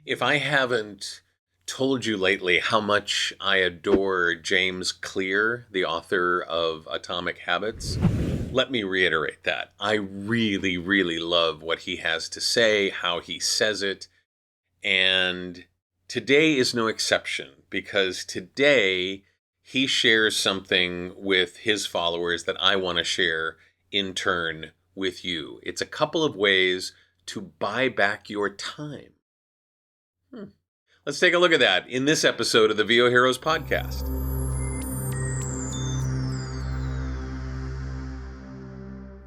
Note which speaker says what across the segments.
Speaker 1: If I haven't told you lately how much I adore James Clear, the author of Atomic Habits, let me reiterate that. I really, really love what he has to say, how he says it, and today is no exception because today he shares something with his followers that I want to share in turn with you. It's a couple of ways to buy back your time. Let's take a look at that in this episode of the VOHeroes podcast.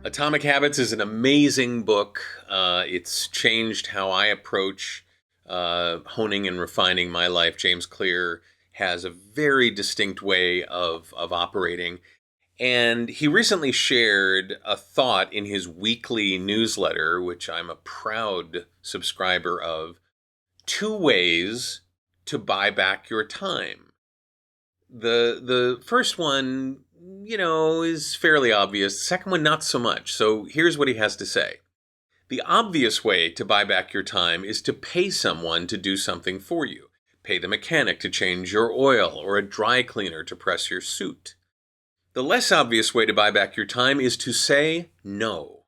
Speaker 1: Atomic Habits is an amazing book. It's changed how I approach honing and refining my life. James Clear has a very distinct way of operating. And he recently shared a thought in his weekly newsletter, which I'm a proud subscriber of. 2 ways to buy back your time. The first one, is fairly obvious. The second one, not so much. So here's what he has to say. The obvious way to buy back your time is to pay someone to do something for you. Pay the mechanic to change your oil or a dry cleaner to press your suit. The less obvious way to buy back your time is to say no.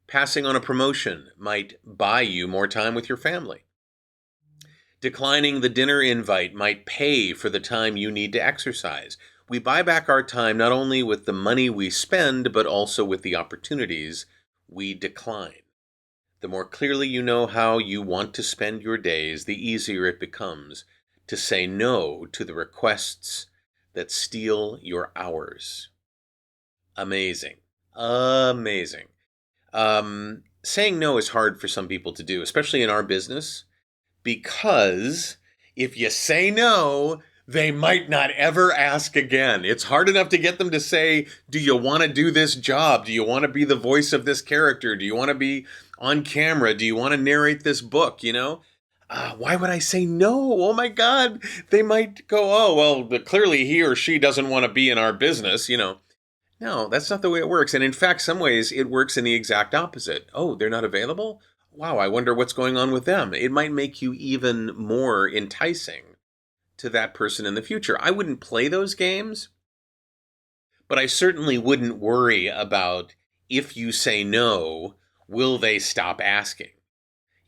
Speaker 1: Passing on a promotion might buy you more time with your family. Declining the dinner invite might pay for the time you need to exercise. We buy back our time not only with the money we spend, but also with the opportunities we decline. The more clearly you know how you want to spend your days, the easier it becomes to say no to the requests that steal your hours. Amazing. Amazing. Saying no is hard for some people to do, especially in our business. Because if you say no, they might not ever ask again. It's hard enough to get them to say, do you want to do this job? Do you want to be the voice of this character? Do you want to be on camera? Do you want to narrate this book? Why would I say no? Oh my God. They might go, oh, well, clearly he or she doesn't want to be in our business, No, that's not the way it works. And in fact, some ways it works in the exact opposite. Oh, they're not available? Wow, I wonder what's going on with them. It might make you even more enticing to that person in the future. I wouldn't play those games, but I certainly wouldn't worry about if you say no, will they stop asking?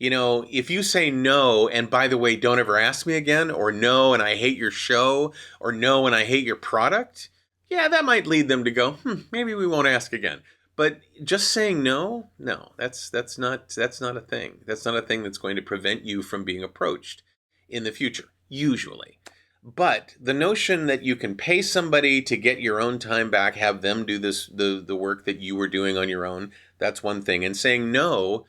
Speaker 1: If you say no, and by the way, don't ever ask me again, or no, and I hate your show, or no, and I hate your product, yeah, that might lead them to go, maybe we won't ask again. But just saying no, that's not a thing. That's not a thing that's going to prevent you from being approached in the future, usually. But the notion that you can pay somebody to get your own time back, have them do the work that you were doing on your own, that's one thing. And saying no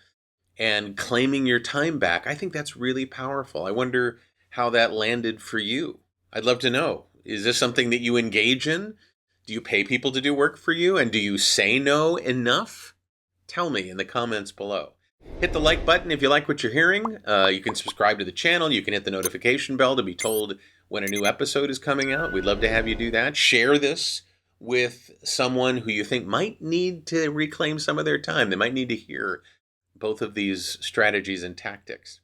Speaker 1: and claiming your time back, I think that's really powerful. I wonder how that landed for you. I'd love to know. Is this something that you engage in? Do you pay people to do work for you? And do you say no enough? Tell me in the comments below. Hit the like button if you like what you're hearing. You can subscribe to the channel. You can hit the notification bell to be told when a new episode is coming out. We'd love to have you do that. Share this with someone who you think might need to reclaim some of their time. They might need to hear both of these strategies and tactics.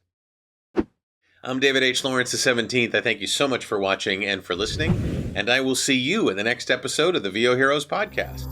Speaker 1: I'm David H. Lawrence the 17th. I thank you so much for watching and for listening, and I will see you in the next episode of the VOHeroes podcast.